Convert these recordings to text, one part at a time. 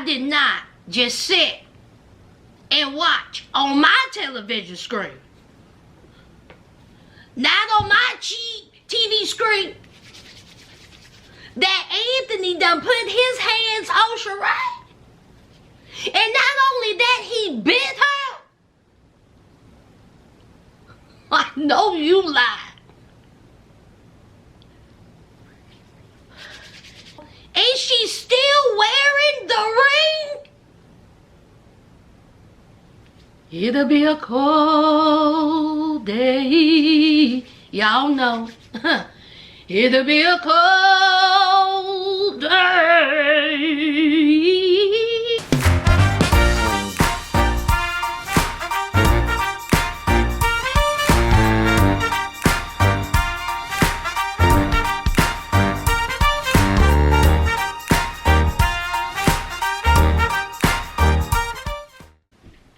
did not just sit and watch on my television screen. Not on my cheap TV screen. That Anthony done put his hands on Sheree. And not only that, he bit her. I know you lied. And she's still wearing the ring? It'll be a cold day. Y'all know. It'll be a cold day.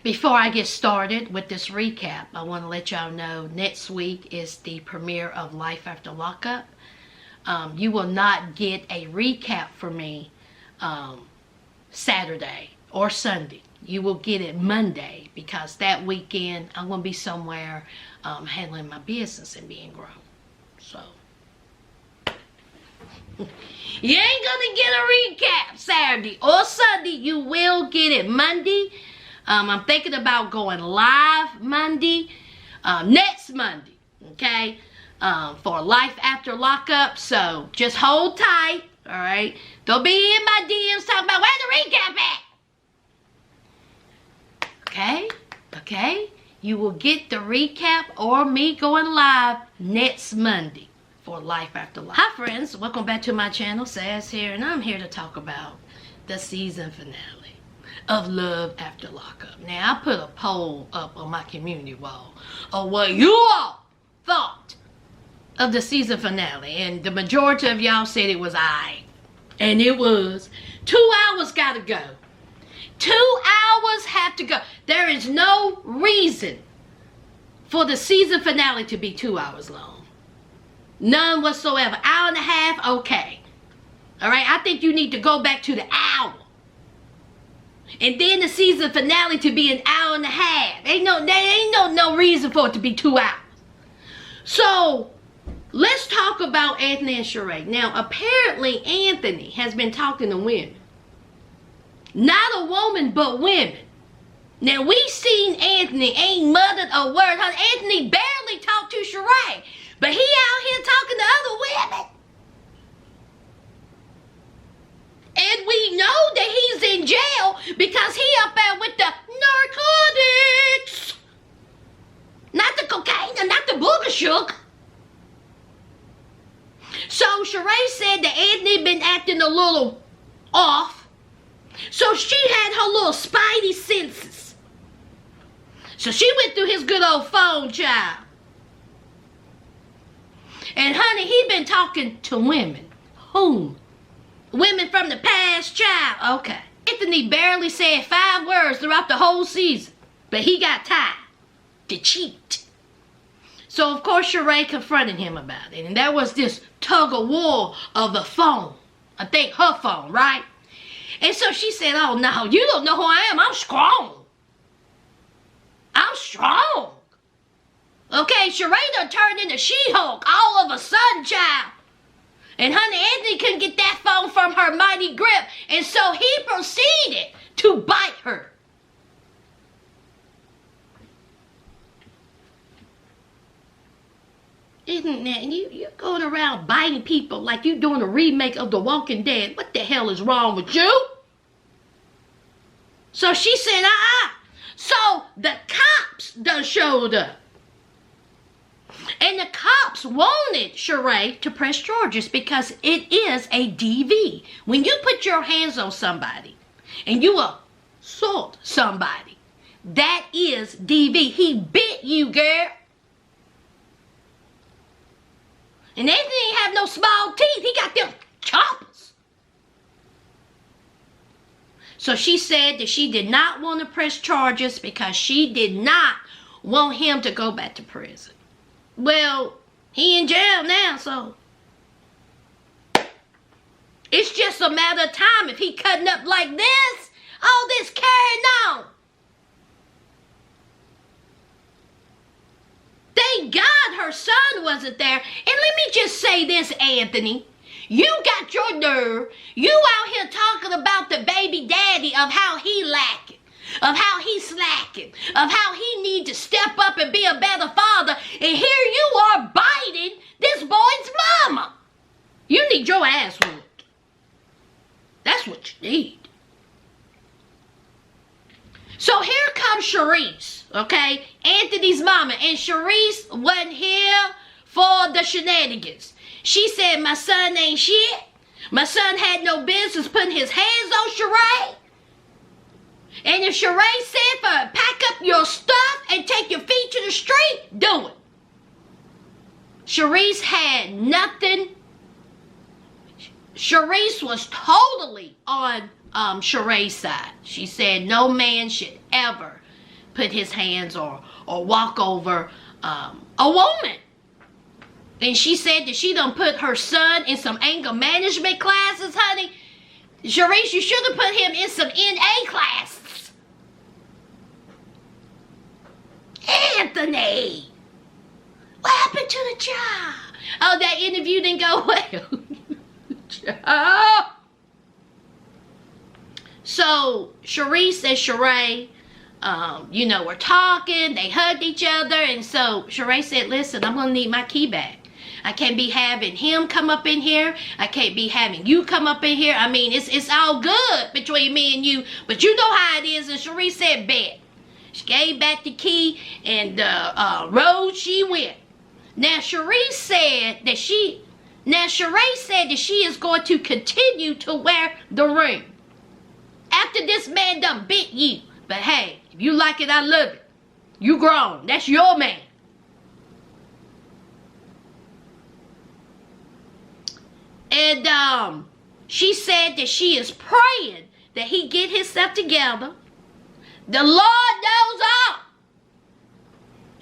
Before I get started with this recap, I want to let y'all know next week is the premiere of Life After Lockup. You will not get a recap from me Saturday or Sunday. You will get it Monday because that weekend I'm going to be somewhere handling my business and being grown. So, you ain't going to get a recap Saturday or Sunday. You will get it Monday. I'm thinking about going live Monday, next Monday, okay, for Life After Lockup. So just hold tight, all right? Don't be in my DMs talking about where's the recap at? Okay? You will get the recap or me going live next Monday for Life After Lockup. Hi friends, welcome back to my channel. Saz here, and I'm here to talk about the season finale of Love After Lockup. Now, I put a poll up on my community wall of what you all thought of the season finale, and the majority of y'all said it was aight. And it was. 2 hours gotta go. 2 hours have to go. There is no reason for the season finale to be 2 hours long. None whatsoever. Hour and a half, okay. Alright, I think you need to go back to the hour. And then the season finale to be an hour and a half. There ain't no reason for it to be 2 hours. So, let's talk about Anthony and Sheree. Now, apparently Anthony has been talking to women. Not a woman, but women. Now, we seen Anthony ain't muttered a word. Anthony barely talked to Sheree. But he out here talking to other women. And we know that he's in jail because he up there with the narcotics. Not the cocaine and not the booger sugar. So Sheree said that Anthony been acting a little off. So she had her little spidey senses. So she went through his good old phone, child. And honey, he been talking to women. Whom? Women from the past, child. Okay. Anthony barely said 5 words throughout the whole season. But he got tired to cheat. So, of course, Sheree confronted him about it. And there was this tug of war of the phone. I think her phone, right? And so she said, oh, no, you don't know who I am. I'm strong. I'm strong. Okay, Sheree done turned into She-Hulk all of a sudden, child. And honey, Anthony couldn't get that phone from her mighty grip. And so he proceeded to bite her. Isn't that, you're going around biting people like you're doing a remake of The Walking Dead. What the hell is wrong with you? So she said, So the cops done showed up. And the cops wanted Sheree to press charges because it is a DV. When you put your hands on somebody and you assault somebody, that is DV. He bit you, girl. And Anthony ain't have no small teeth. He got them choppers. So she said that she did not want to press charges because she did not want him to go back to prison. Well, he in jail now, so it's just a matter of time. If he cutting up like this, all this carrying on. Thank God her son wasn't there. And let me just say this, Anthony. You got your nerve. You out here talking about the baby daddy of how he lacking, of how he slacking, of how he need to step up and be a better father. And here you are biting this boy's mama. You need your ass whooped. That's what you need. So here comes Sharice, okay? Anthony's mama. And Sharice wasn't here for the shenanigans. She said, my son ain't shit. My son had no business putting his hands on Sheree. And if Sheree said for pack up your stuff and take your feet to the street, do it. Sharice had nothing. Sharice was totally on Sheree's side. She said no man should ever put his hands or walk over a woman. And she said that she done put her son in some anger management classes, honey. Sharice, you should have put him in some NA classes. Anthony, what happened to the job? Oh, that interview didn't go well. Job. So Sharice and Sheree, were talking. They hugged each other. And so Sheree said, listen, I'm going to need my key back. I can't be having him come up in here. I can't be having you come up in here. I mean, it's all good between me and you. But you know how it is. And Sheree said, bet. She gave back the key and road she went. Now, Sheree said that she is going to continue to wear the ring. After this man done bit you. But hey, if you like it, I love it. You grown. That's your man. And she said that she is praying that he get himself together. The Lord knows all.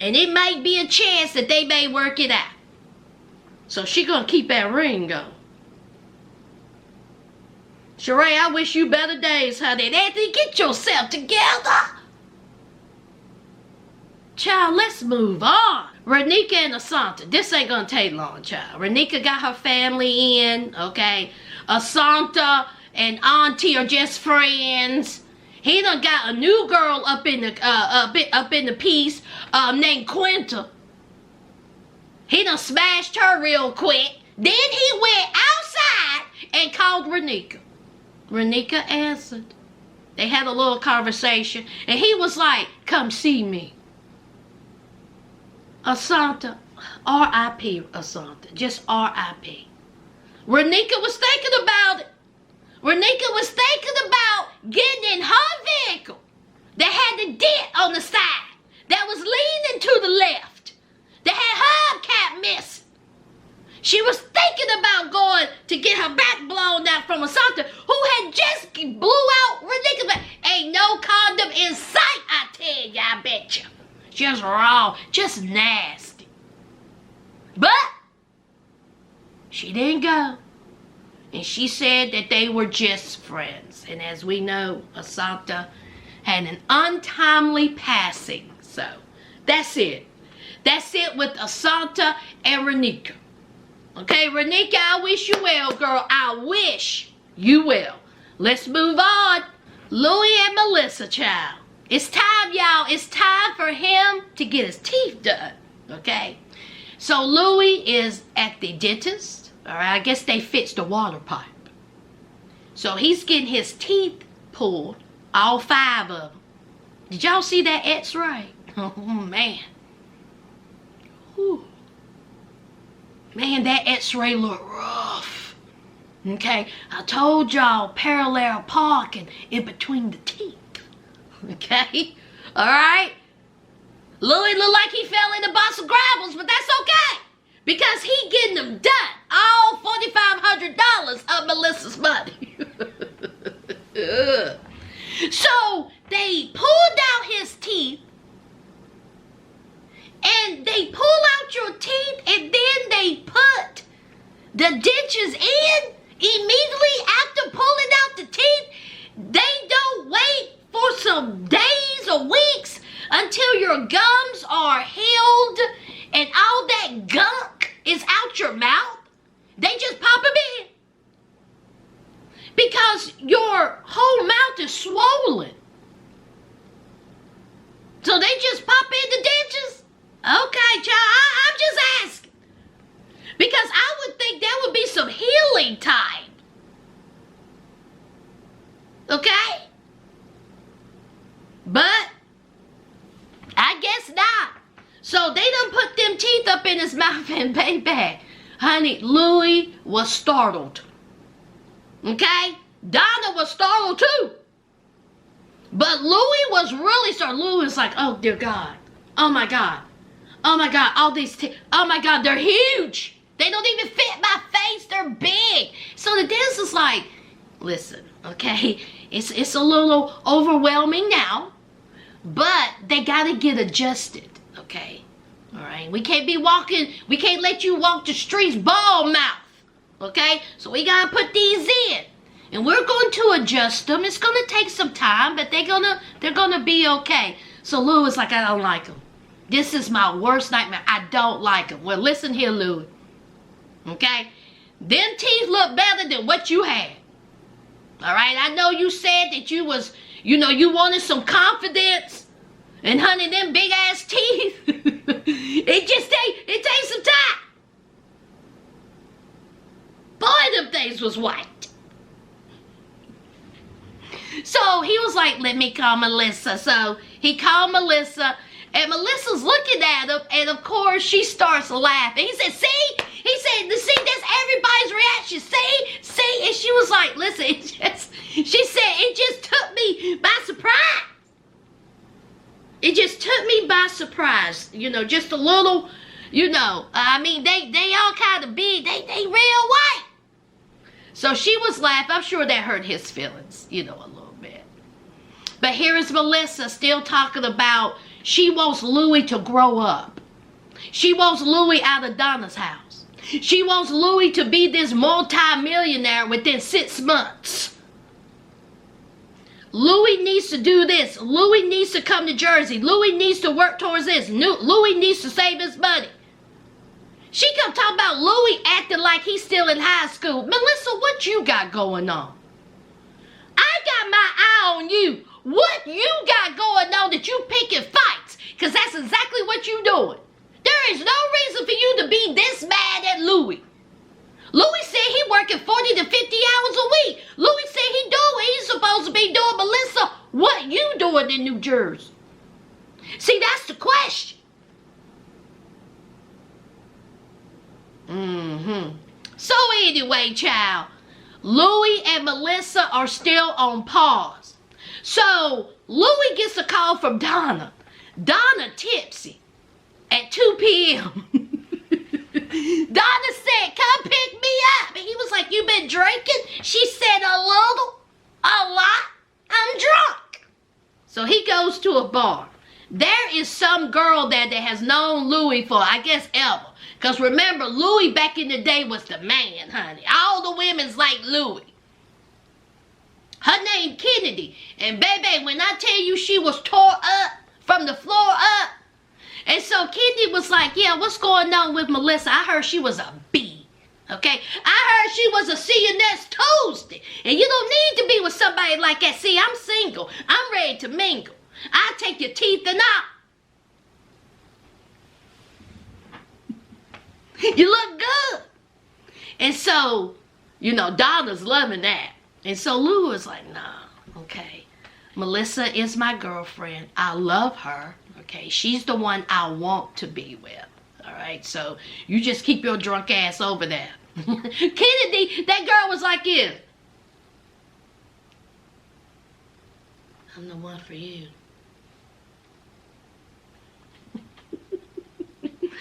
And it might be a chance that they may work it out. So she gonna keep that ring going. Sheree, I wish you better days, honey. And Anthony, get yourself together. Child, let's move on. Renika and Asanta. This ain't gonna take long, child. Renika got her family in, okay? Asanta and Auntie are just friends. He done got a new girl up in the piece named Quinta. He done smashed her real quick. Then he went outside and called Renika. Renika answered. They had a little conversation. And he was like, come see me. Asanta, R.I.P. Asanta. Just R.I.P. Renika was thinking about it. Renika was thinking about getting in her vehicle that had the dent on the side, that was leaning to the left, that had hubcap missing. She was thinking about going to get her back blown out from Asanta, who had just blew out Renika. But ain't no condom in sight, I tell you, I bet you. Just raw, just nasty. But she didn't go. And she said that they were just friends. And as we know, Asanta had an untimely passing. So that's it. That's it with Asanta and Renika. Okay, Renika, I wish you well, girl. I wish you well. Let's move on. Louie and Melissa, child. It's time, y'all. It's time for him to get his teeth done. Okay? So Louie is at the dentist. All right? I guess they fixed the water pipe. So he's getting his teeth pulled. All 5 of them. Did y'all see that x-ray? Oh, man. Whew. Man, that x-ray looked rough. Okay? I told y'all parallel parking in between the teeth. Okay? Alright? Louie looked like he fell in a box of gravels, but that's okay. Because he getting them done. All $4,500 of Melissa's money. So, they pulled out his teeth. And they pull out your teeth and then they put the dentures in immediately after pulling out the teeth. They don't wait days or weeks until your gums are healed and all that gunk is out your mouth. They just pop them in. Because your whole mouth is swollen. So they just pop in the dentures? Okay, child, I'm just asking. Because I would think there would be some healing time. Okay? But I guess not. So they done put them teeth up in his mouth, and baby, honey, Louis was startled. Okay? Donna was startled too. But Louis was really startled. Louis was like, oh dear God. Oh my God. Oh my God. All these teeth. Oh my God. They're huge. They don't even fit my face. They're big. So the dentist is like, listen, okay, it's a little overwhelming now, but they got to get adjusted, okay? All right? We can't be walking, we can't let you walk the streets bald mouth, okay? So we got to put these in. And we're going to adjust them. It's going to take some time, but they're gonna be okay. So Lou is like, I don't like them. This is my worst nightmare. I don't like them. Well, listen here, Lou. Okay? Them teeth look better than what you had. All right? I know you said that you was, you wanted some confidence. And honey, them big ass teeth, it takes some time. Boy, them things was white. So he was like, let me call Melissa. So he called Melissa, and Melissa's looking at him, and of course she starts laughing. He said, see, that's everybody's reaction. See, and she was like, listen, she said, it just took me by surprise. It just took me by surprise, just a little, I mean, they all kind of big, they real white. So she was laughing. I'm sure that hurt his feelings, a little bit. But here is Melissa still talking about she wants Louis to grow up. She wants Louis out of Donna's house. She wants Louis to be this multi-millionaire within 6 months. Louis needs to do this. Louis needs to come to Jersey. Louis needs to work towards this. Louis needs to save his money. She kept talking about Louis acting like he's still in high school. Melissa, what you got going on? I got my eye on you. What you got going on that you picking fights? Because that's exactly what you doing. There is no reason for you to be this mad at Louis. Louis said he working 40 to 50 hours a week. Louis said he doing what he's supposed to be doing. Melissa, what you doing in New Jersey? See, that's the question. So anyway, child, Louis and Melissa are still on pause. So Louis gets a call from Donna. Donna tipsy at 2 p.m. Donna said, come pick me up. And he was like, you been drinking? She said, a little, a lot, I'm drunk. So he goes to a bar. There is some girl there that has known Louis for, I guess, ever. Because remember, Louis back in the day was the man, honey. All the women's like Louis. Her name Kennedy. And baby, when I tell you she was tore up from the floor up. And so Kennedy was like, yeah, what's going on with Melissa? I heard she was a B. Okay? I heard she was a see you next Tuesday. And you don't need to be with somebody like that. See, I'm single. I'm ready to mingle. I'll take your teeth and all. You look good. And so, Donna's loving that. And so Lou was like, nah, okay. Melissa is my girlfriend. I love her. Okay, she's the one I want to be with. All right, so you just keep your drunk ass over there. Kennedy, that girl was like this. I'm the one for you.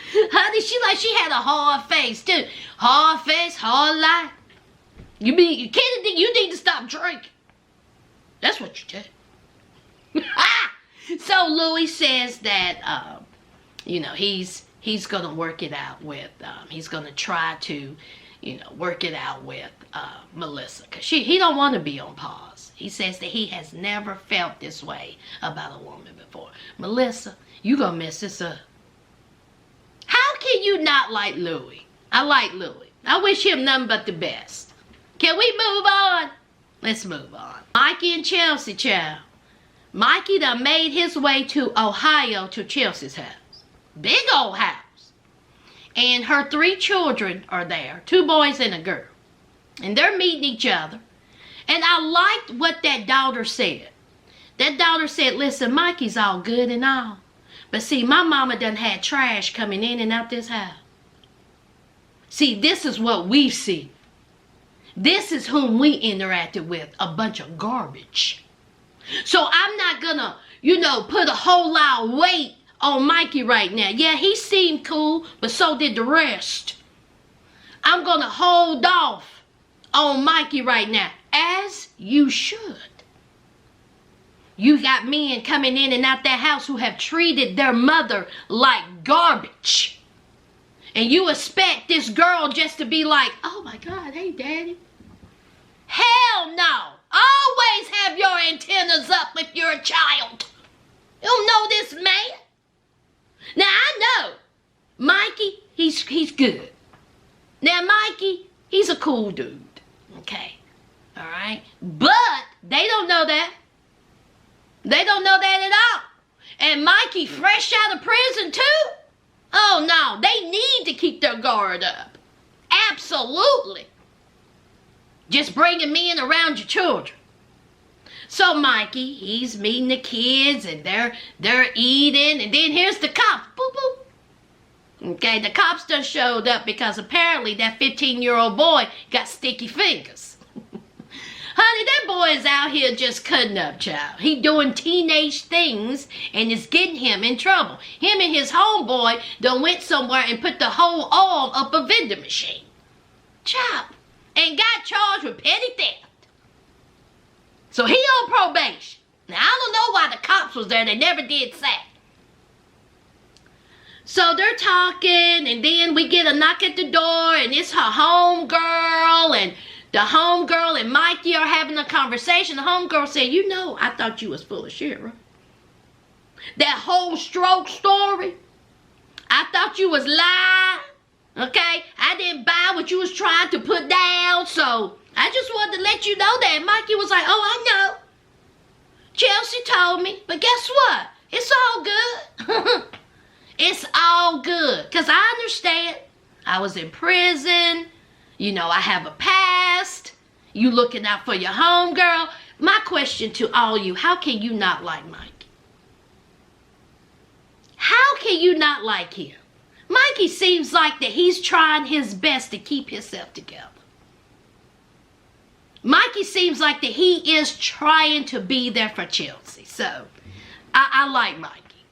Honey, she had a hard face too. Hard face, hard life. Kennedy, you need to stop drinking. That's what you do. So Louis says that, he's going to work it out with, he's going to try to, work it out with Melissa. Because he don't want to be on pause. He says that he has never felt this way about a woman before. Melissa, you gonna mess this up. How can you not like Louis? I like Louis. I wish him nothing but the best. Can we move on? Let's move on. Mikey and Chelsea, child. Mikey done made his way to Ohio to Chelsea's house. Big old house. And her 3 children are there. 2 boys and a girl. And they're meeting each other. And I liked what that daughter said. That daughter said, listen, Mikey's all good and all. But see, my mama done had trash coming in and out this house. See, this is what we see. This is whom we interacted with. A bunch of garbage. So I'm not gonna, put a whole lot of weight on Mikey right now. Yeah, he seemed cool, but so did the rest. I'm gonna hold off on Mikey right now. As you should. You got men coming in and out that house who have treated their mother like garbage. And you expect this girl just to be like, oh my God, hey daddy. Hell no. Always have your antennas up if you're a child. You don't know this man. Now I know Mikey, he's good. Now Mikey, he's a cool dude. Okay. All right. But they don't know that. They don't know that at all. And Mikey fresh out of prison too? Oh no, they need to keep their guard up. Absolutely. Just bringing men around your children. So Mikey, he's meeting the kids and they're eating, and then here's the cops. Boop boop. Okay, the cops done showed up because apparently that 15-year-old boy got sticky fingers. Honey, that boy is out here just cutting up, child. He doing teenage things and it's getting him in trouble. Him and his homeboy done went somewhere and put the whole arm up a vending machine. Child. And got charged with petty theft. So he on probation. Now, I don't know why the cops was there. They never did say. So they're talking, and then we get a knock at the door, and it's her homegirl, and the homegirl and Mikey are having a conversation. The homegirl said, I thought you was full of shit, right? That whole stroke story, I thought you was lying. Okay, I didn't buy what you was trying to put down, so I just wanted to let you know that. Mikey was like, oh, I know. Chelsea told me, but guess what? It's all good. It's all good, because I understand. I was in prison. I have a past. You looking out for your homegirl. My question to all you, how can you not like Mikey? How can you not like him? Mikey seems like that he's trying his best to keep himself together. Mikey seems like that he is trying to be there for Chelsea. So, I like Mikey.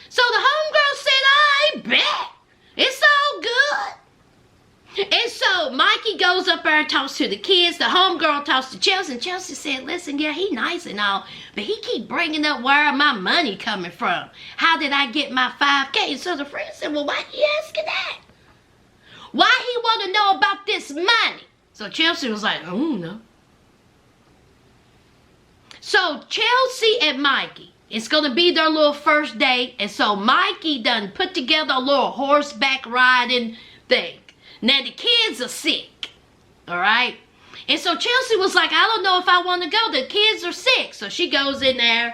So the homegirl said, I bet. It's all good. And so Mikey goes up there and talks to the kids. The homegirl talks to Chelsea. And Chelsea said, listen, yeah, he nice and all, but he keep bringing up where my money coming from. How did I get my $5K? So the friend said, well, why he asking that? Why he want to know about this money? So Chelsea was like, oh, no. So Chelsea and Mikey, it's going to be their little first date. And so Mikey done put together a little horseback riding thing. Now the kids are sick, all right? And so Chelsea was like, I don't know if I want to go. The kids are sick. So she goes in there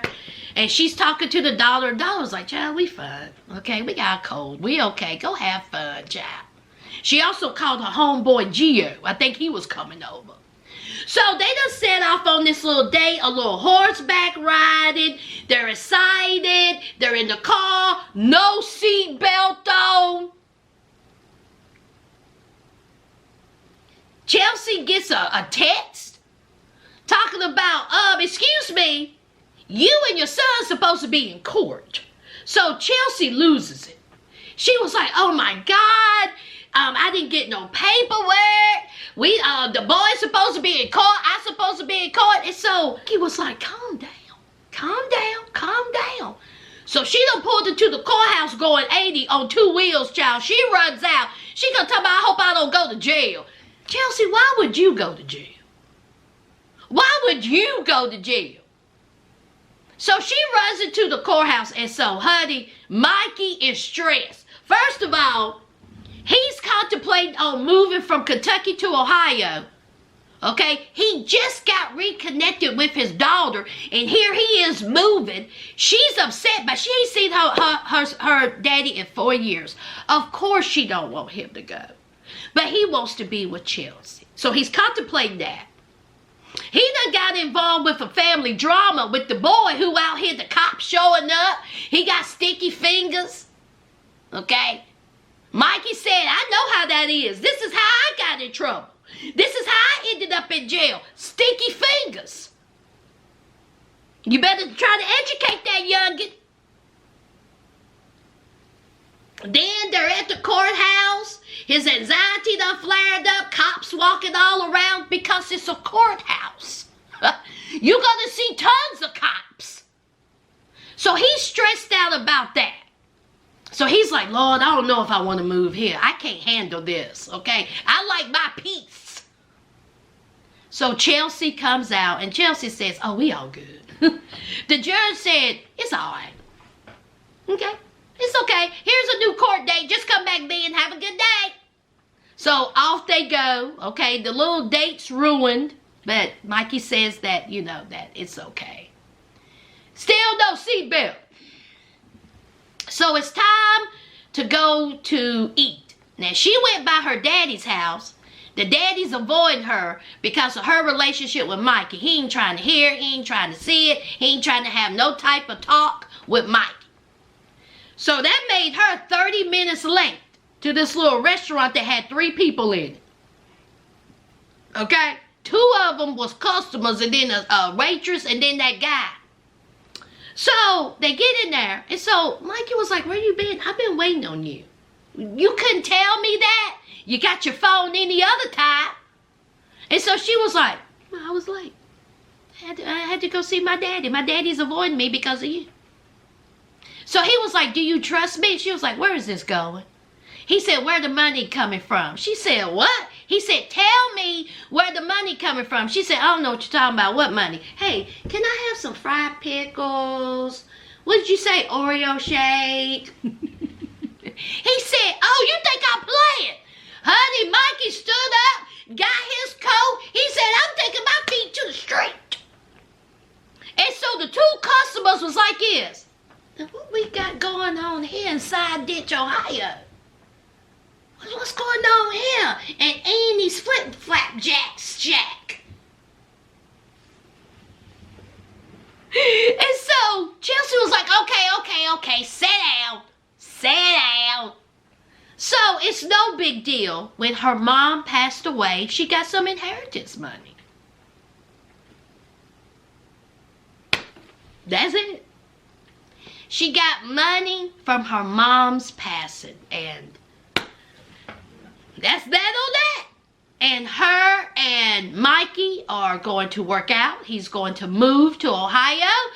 and she's talking to the daughter. The daughter's like, child, we fine. Okay, we got a cold. We okay. Go have fun, child. She also called her homeboy Gio. I think he was coming over. So they done set off on this little date, a little horseback riding. They're excited. They're in the car. No seat belt on. Chelsea gets a text talking about, excuse me, you and your son's supposed to be in court. So Chelsea loses it. She was like, oh my God, I didn't get no paperwork. The boy's supposed to be in court. I'm supposed to be in court. And so he was like, calm down, calm down, calm down. So she done pulled into the courthouse going 80 on 2 wheels, child. She runs out. She gonna tell me, I hope I don't go to jail. Chelsea, why would you go to jail? Why would you go to jail? So she runs into the courthouse, and so, honey, Mikey is stressed. First of all, he's contemplating on moving from Kentucky to Ohio. Okay, he just got reconnected with his daughter, and here he is moving. She's upset, but she ain't seen her daddy in 4 years. Of course she don't want him to go, but he wants to be with Chelsea. So he's contemplating that. He done got involved with a family drama with the boy who out here, the cops showing up. He got sticky fingers. Okay, Mikey said, I know how that is. This is how I got in trouble. This is how I ended up in jail. Stinky fingers. You better try to educate that youngin'. Then they're at the courthouse. His anxiety done flared up. Cops walking all around because it's a courthouse. You're going to see tons of cops. So he's stressed out about that. So he's like, Lord, I don't know if I want to move here. I can't handle this, okay? I like my peace. So Chelsea comes out, and Chelsea says, oh, we all good. The judge said, it's all right. Okay, it's okay. Here's a new court date. Just come back then. Have a good day. So off they go. Okay, the little date's ruined, but Mikey says that, you know, that it's okay. Still no seatbelt. So it's time to go to eat. Now, she went by her daddy's house. The daddy's avoiding her because of her relationship with Mikey. He ain't trying to hear it. He ain't trying to see it. He ain't trying to have no type of talk with Mikey. So that made her 30 minutes late to this little restaurant that had 3 people in it. Okay? 2 of them was customers, and then a waitress, and then that guy. So they get in there, and so Mikey was like, where you been? I've been waiting on you. You couldn't tell me that? You got your phone any other time. And so she was like, well, I was late. I had to go see my daddy. My daddy's avoiding me because of you. So he was like, do you trust me? She was like, where is this going? He said, where the money coming from? She said, what? He said, tell me where the money coming from. She said, I don't know what you're talking about. What money? Hey, can I have some fried pickles? What did you say? Oreo shake? He said, oh, you think I'm playing? Honey, Mikey stood up, got his coat. He said, I'm taking my feet to the street. And so the 2 customers was like this. Now, what we got going on here in Side Ditch, Ohio? What's going on here? And Annie's flip-flap jack. And so Chelsea was like, okay, sit down. So it's no big deal. When her mom passed away, she got some inheritance money. That's it. She got money from her mom's passing, and that's that on that. And her and Mikey are going to work out. He's going to move to Ohio.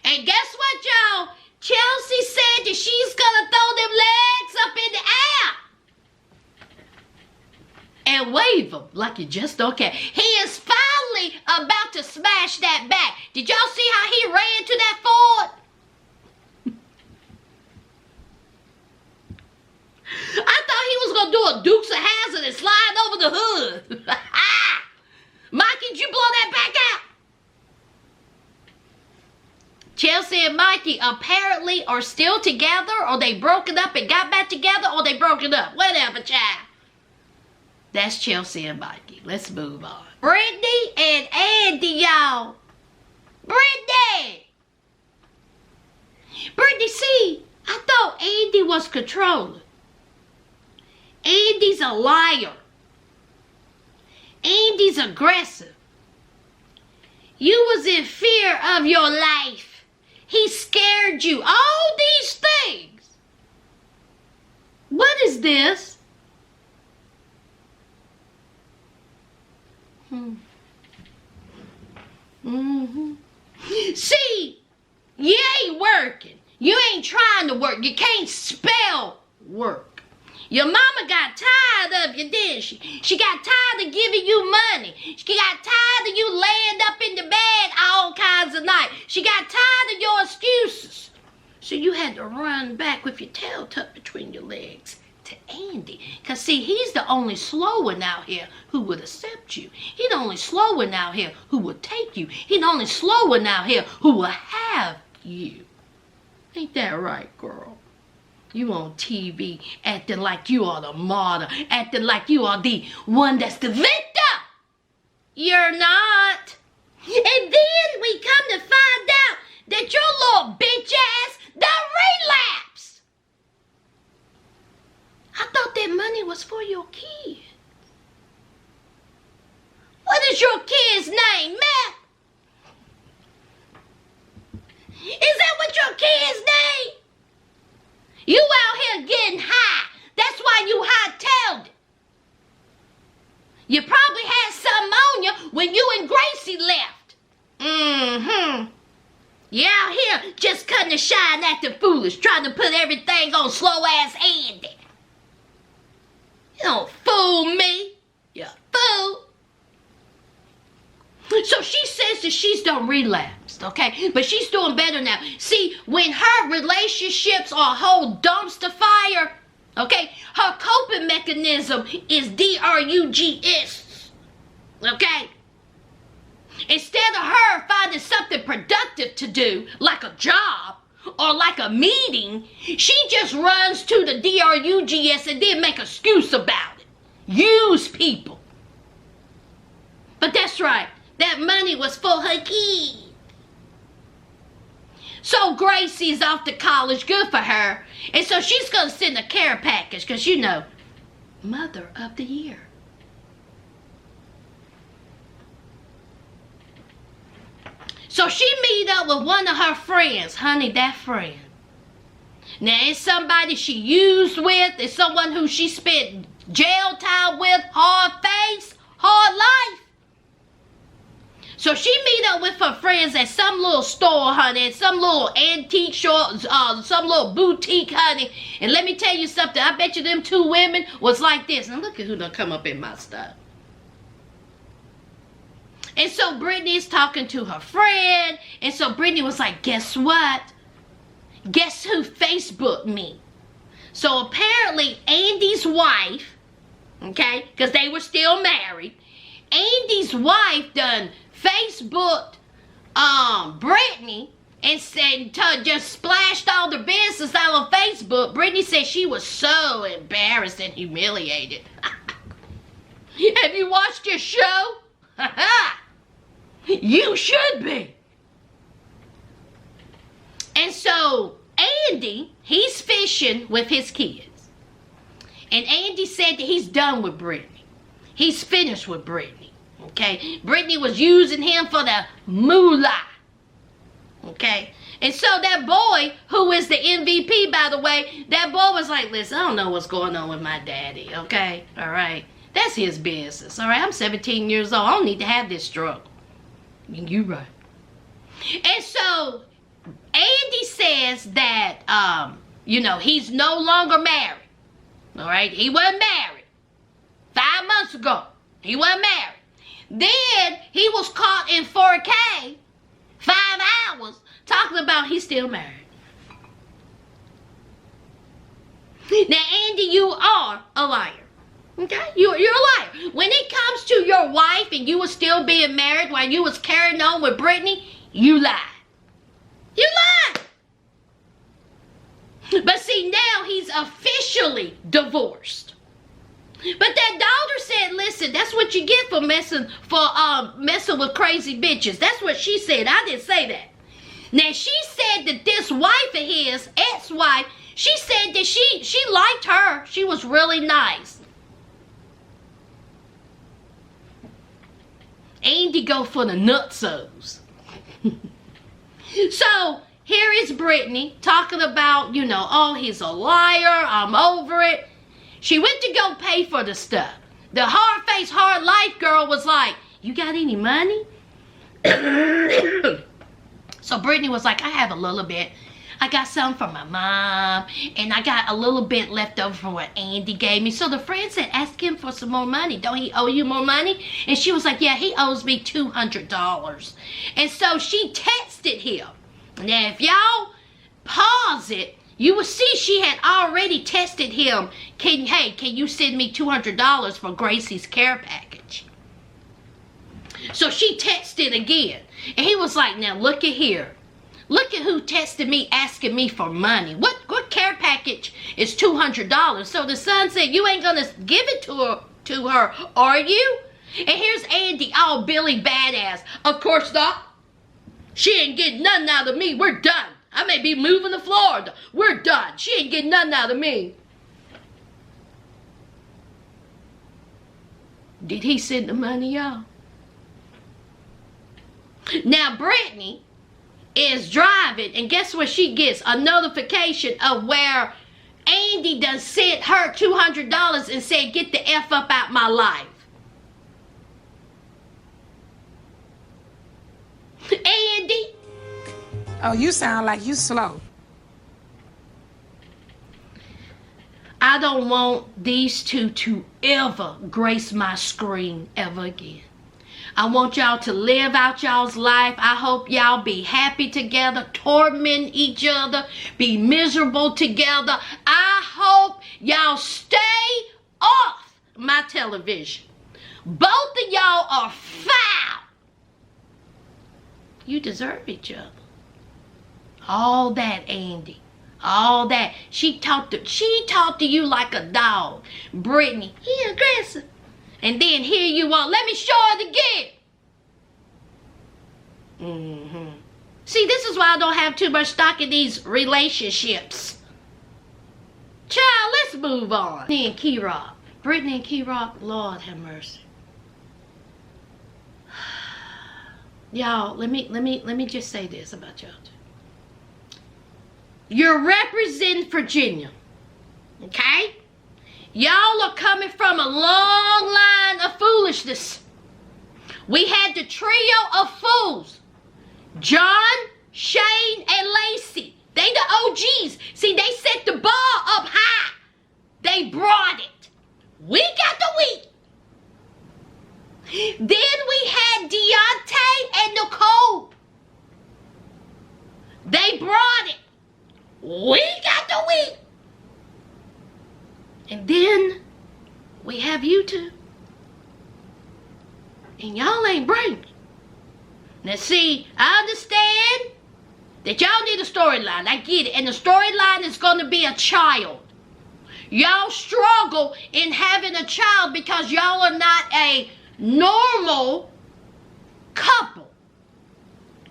And guess what, y'all? Chelsea said that she's going to throw them legs up in the air and wave them like you just don't care. He is finally about to smash that back. Did y'all see how he ran to that Ford? I thought he was going to do a Dukes of Hazzard and slide over the hood. Mikey, did you blow that back out? Chelsea and Mikey apparently are still together, or they broken up and got back together, or they broken up. Whatever, child. That's Chelsea and Mikey. Let's move on. Brittany and Andy, y'all. Brittany, see, I thought Andy was controlling. Andy's a liar. Andy's aggressive. You was in fear of your life. He scared you. All these things. What is this? See, you ain't working. You ain't trying to work. You can't spell work. Your mama got tired of you, didn't she? She got tired of giving you money. She got tired of you laying up in the bed all kinds of nights. She got tired of your excuses. So you had to run back with your tail tucked between your legs to Andy. Because, see, he's the only slow one out here who would accept you. He's the only slow one out here who would take you. He's the only slow one out here who will have you. Ain't that right, girl? You on TV acting like you are the martyr, acting like you are the one that's the victor. You're not. And then we come to find out that your little bitch ass done relapse. I thought that money was for your kid. What is your kid's name, Matt? Is that what your kid's name? You out here getting high. That's why you high-tailed it. You probably had something on you when you and Gracie left. You out here just cutting the shine, acting foolish, trying to put everything on slow-ass Andy. You don't fool me. You fool. So she says that she's done relapsed, okay? But she's doing better now. See, when her relationships are a whole dumpster fire, okay, her coping mechanism is DRUGS, okay? Instead of her finding something productive to do, like a job or like a meeting, she just runs to the DRUGS and then make an excuse about it. Use people. But that's right. That money was for her kid. So Gracie's off to college, good for her. And so she's going to send a care package because, you know, Mother of the Year. So she meet up with one of her friends, honey, that friend. Now, it's somebody she used with, it's someone who she spent jail time with, hard face, hard life. So she meet up with her friends at some little store, honey, some little antique shop, some little boutique, honey. And let me tell you something, I bet you them two women was like this. Now look at who done come up in my stuff. And so Brittany's talking to her friend. And so Brittany was like, guess what? Guess who Facebooked me? So apparently Andy's wife, okay, because they were still married, Andy's wife done Facebooked Brittany and said, just splashed all the business out on Facebook. Brittany said she was so embarrassed and humiliated. Have you watched your show? You should be. And so Andy, he's fishing with his kids. And Andy said that he's done with Brittany. He's finished with Brittany. Okay, Brittany was using him for the moolah. Okay, and so that boy, who is the MVP, by the way, that boy was like, listen, I don't know what's going on with my daddy, okay? All right, that's his business, all right? I'm 17 years old. I don't need to have this struggle. You right. And so Andy says that, you know, he's no longer married, all right? He wasn't married 5 months ago. He wasn't married. Then he was caught in 4K, 5 hours, talking about he's still married. Now, Andy, you are a liar. Okay? You're a liar. When it comes to your wife and you were still being married while you was carrying on with Brittany, you lied. You lied. But see, now he's officially divorced. But that daughter said, listen, that's what you get for messing with crazy bitches. That's what she said. I didn't say that. Now, she said that this wife of his, ex-wife, she said that she liked her. She was really nice. Andy go for the nutsos. So, here is Brittany talking about, you know, oh, he's a liar. I'm over it. She went to go pay for the stuff. The hard-faced, hard-life girl was like, you got any money? So Brittany was like, I have a little bit. I got some from my mom, and I got a little bit left over from what Andy gave me. So the friend said, ask him for some more money. Don't he owe you more money? And she was like, yeah, he owes me $200. And so she texted him. Now, if y'all pause it, you will see she had already texted him, hey, can you send me $200 for Gracie's care package? So she texted again. And he was like, now look at here. Look at who texted me asking me for money. What care package is $200? So the son said, you ain't gonna give it to her, are you? And here's Andy, all Billy badass. Of course not. She ain't getting nothing out of me. We're done. I may be moving to Florida. We're done. She ain't getting nothing out of me. Did he send the money, y'all? Now, Brittany is driving, and guess what she gets? A notification of where Andy done sent her $200 and said, get the F up out my life. Andy? Oh, you sound like you slow. I don't want these two to ever grace my screen ever again. I want y'all to live out y'all's life. I hope y'all be happy together, torment each other, be miserable together. I hope y'all stay off my television. Both of y'all are foul. You deserve each other. All that, Andy. All that. She talked to you like a dog. Brittany, he aggressive. And then here you are. Let me show it again. See, this is why I don't have too much stock in these relationships. Child, let's move on. Brittany and Key-Rock. Brittany and Key-Rock, Lord have mercy. Y'all, let me just say this about y'all two. You're representing Virginia. Okay? Y'all are coming from a long line of foolishness. We had the trio of fools. John, Shane, and Lacey. They the OGs. See, they set the bar up high. They brought it. We got the wheat. Then we had Deontay and Nicole. They brought it. We got the wheat. And then we have you two. And y'all ain't bringing. Now see, I understand that y'all need a storyline. I get it. And the storyline is going to be a child. Y'all struggle in having a child because y'all are not a normal couple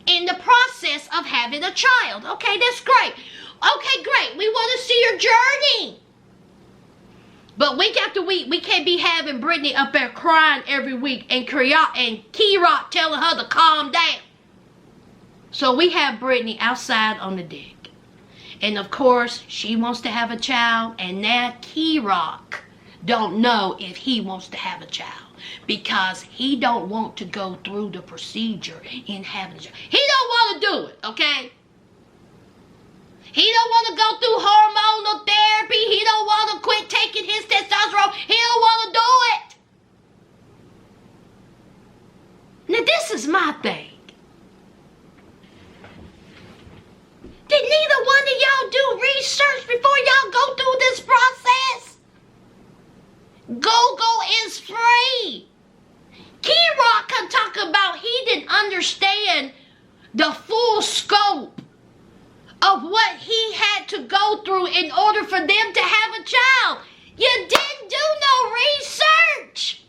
in the process of having a child. Okay, that's great. Okay, great. We want to see your journey. But week after week, we can't be having Brittany up there crying every week and Key-Rock telling her to calm down. So we have Brittany outside on the deck. And of course, she wants to have a child. And now Key-Rock don't know if he wants to have a child. Because he don't want to go through the procedure in having a child. He don't want to do it, okay? He don't want to go through hormonal therapy. He don't want to quit taking his testosterone. He don't want to do it. Now this is my thing. Did neither one of y'all do research before y'all go through this process? Go is free. Key-Rock can talk about he didn't understand the full scope of what he had to go through in order for them to have a child. You didn't do no research.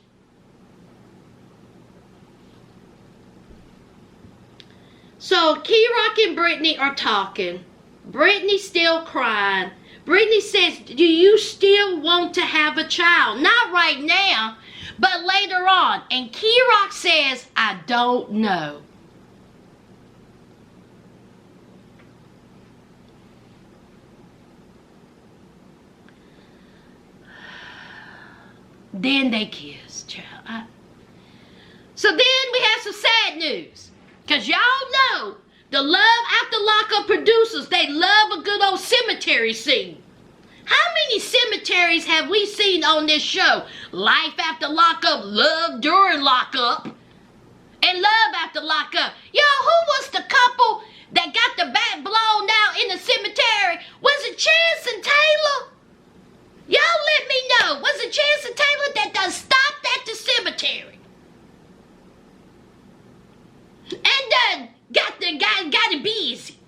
So Key-Rock and Brittany are talking. Brittany's still crying. Brittany says, do you still want to have a child? Not right now, but later on. And Key-Rock says, I don't know. Then they kiss, child. So then we have some sad news. Because y'all know The Love After Lockup producers, they love a good old cemetery scene. How many cemeteries have we seen on this show? Life After Lockup, Love During Lockup, and Love After Lockup. Y'all, who was the couple that got the back blown out in the cemetery? Was it Chance and Taylor? Y'all let me know. Was it Chance and Taylor that done stopped at the cemetery? And done got it busy.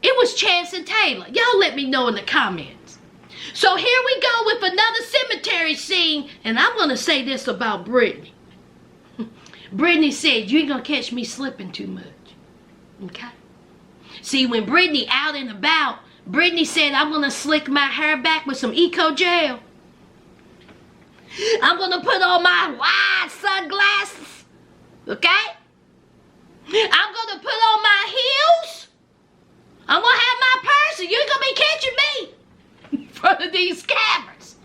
It was Chance and Taylor. Y'all let me know in the comments. So here we go with another cemetery scene. And I'm going to say this about Brittany. Brittany said, you ain't going to catch me slipping too much. Okay? See, when Brittany out and about, Brittany said, I'm going to slick my hair back with some Eco Gel. I'm going to put on my wide sunglasses. Okay? I'm going to put on my heels. I'm going to have my purse, and you're going to be catching me in front of these cameras.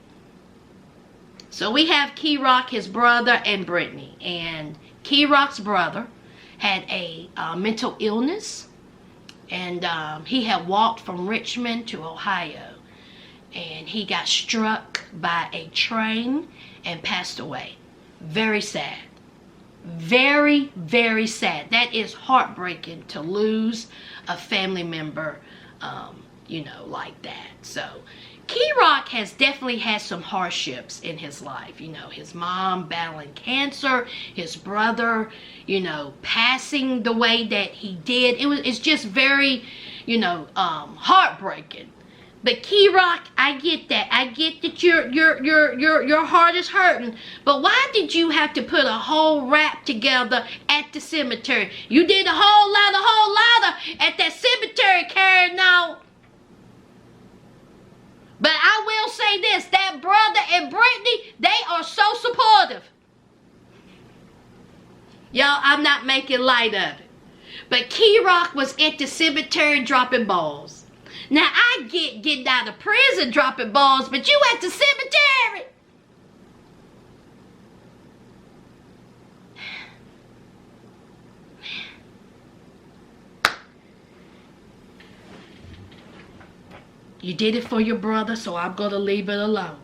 So we have Key-Rock, his brother, and Brittany. And Key-Rock's brother had a mental illness. And he had walked from Richmond to Ohio. And he got struck by a train and passed away. Very sad. Very, very sad. That is heartbreaking to lose a family member, like that. So, Key-Rock has definitely had some hardships in his life. His mom battling cancer, his brother, passing the way that he did. It's just very, heartbreaking. But Key-Rock, I get that. I get that your heart is hurting. But why did you have to put a whole rap together at the cemetery? You did a whole lot at that cemetery carrying on. But I will say this, that brother and Brittany, they are so supportive. Y'all, I'm not making light of it. But Key-Rock was at the cemetery dropping balls. Now, I get getting out of prison dropping balls, but you at the cemetery. You did it for your brother, so I'm going to leave it alone.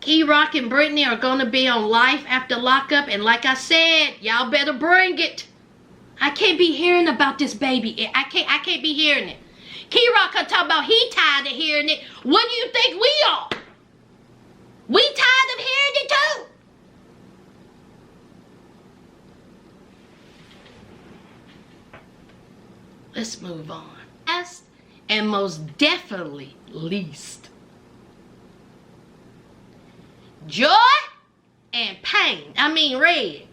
Key-Rock and Brittany are going to be on Life After Lockup, and like I said, y'all better bring it. I can't be hearing about this baby. I can't be hearing it. Key-Rock talking about he tired of hearing it. What do you think we are? We tired of hearing it too. Let's move on. Last and most definitely least. Joy and pain. Red.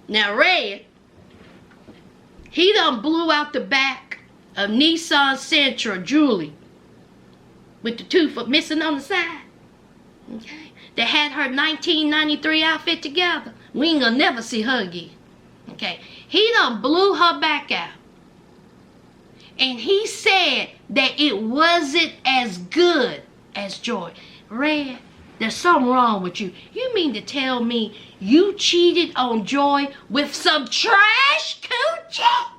Now Red, he done blew out the back of Nissan Sentra Julie with the tooth missing on the side. Okay. They had her 1993 outfit together. We ain't gonna never see her again. Okay. He done blew her back out. And he said that it wasn't as good as Joy. Red, there's something wrong with you. You mean to tell me you cheated on Joy with some trash coochie?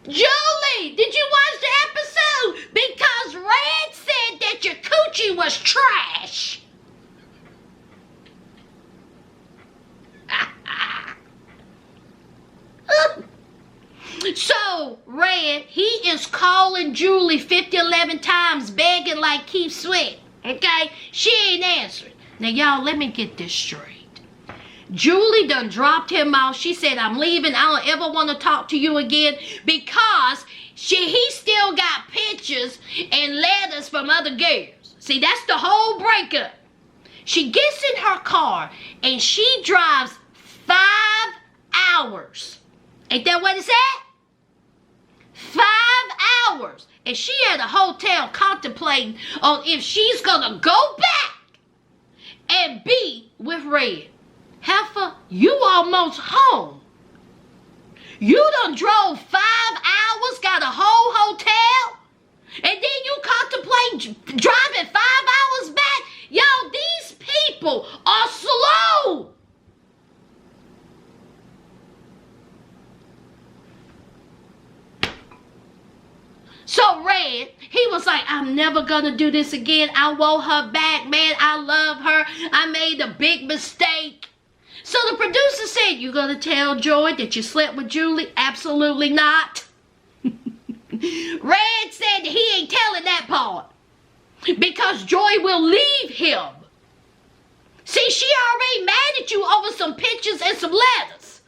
Julie, did you watch the episode? Because Red said that your coochie was trash. So, Red, he is calling Julie 11 times, begging like Keith Sweat. Okay? She ain't answering. Now, y'all, let me get this straight. Julie done dropped him off. She said, I'm leaving. I don't ever want to talk to you again because he still got pictures and letters from other girls. See, that's the whole breakup. She gets in her car and she drives 5 hours. Ain't that what it said? 5 hours. and she at a hotel contemplating on if she's gonna go back and be with Red. Heifer, you almost home. You done drove 5 hours, got a whole hotel, and then you contemplate driving 5 hours back? Y'all, these people are slow. So Red, he was like, I'm never gonna do this again. I want her back, man. I love her. I made a big mistake. So the producer said, you gonna tell Joy that you slept with Julie? Absolutely not. Red said he ain't telling that part because Joy will leave him. See, she already mad at you over some pictures and some letters.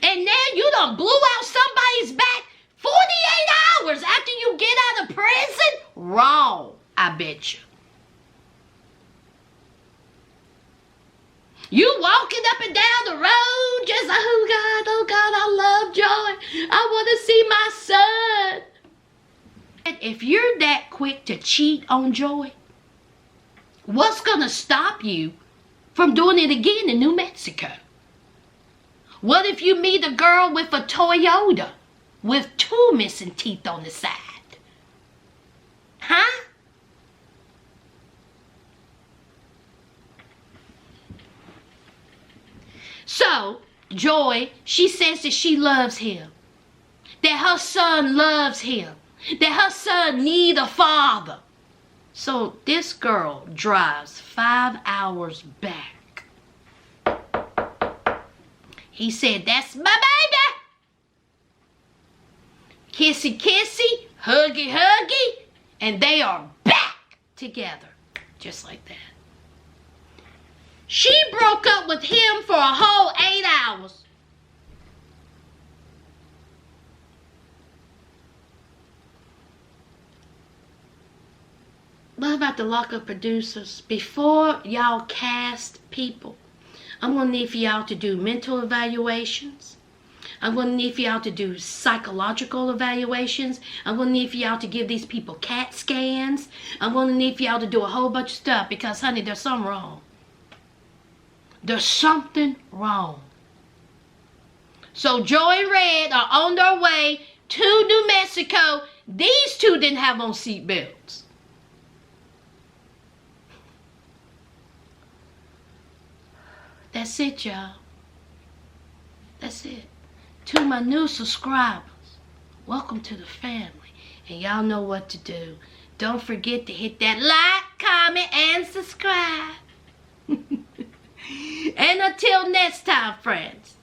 And now you done blew out somebody's back 48 hours after you get out of prison? Wrong, I bet you. You walking up and down the road just like, oh God, I love Joy. I want to see my son. And if you're that quick to cheat on Joy, what's going to stop you from doing it again in New Mexico? What if you meet a girl with a Toyota with 2 missing teeth on the side? Huh? So, Joy, she says that she loves him. That her son loves him. That her son need a father. So, this girl drives 5 hours back. He said, that's my baby. Kissy, kissy, huggy, huggy. And they are back together. Just like that. She broke up with him for a whole 8 hours. What about the Lockup producers? Before y'all cast people, I'm going to need for y'all to do mental evaluations. I'm going to need for y'all to do psychological evaluations. I'm going to need for y'all to give these people CAT scans. I'm going to need for y'all to do a whole bunch of stuff because, honey, there's something wrong. There's something wrong. So Joy and Red are on their way to New Mexico. These two didn't have on seat belts. That's it, y'all. That's it. To my new subscribers, welcome to the family. And y'all know what to do. Don't forget to hit that like, comment, and subscribe. And until next time, friends.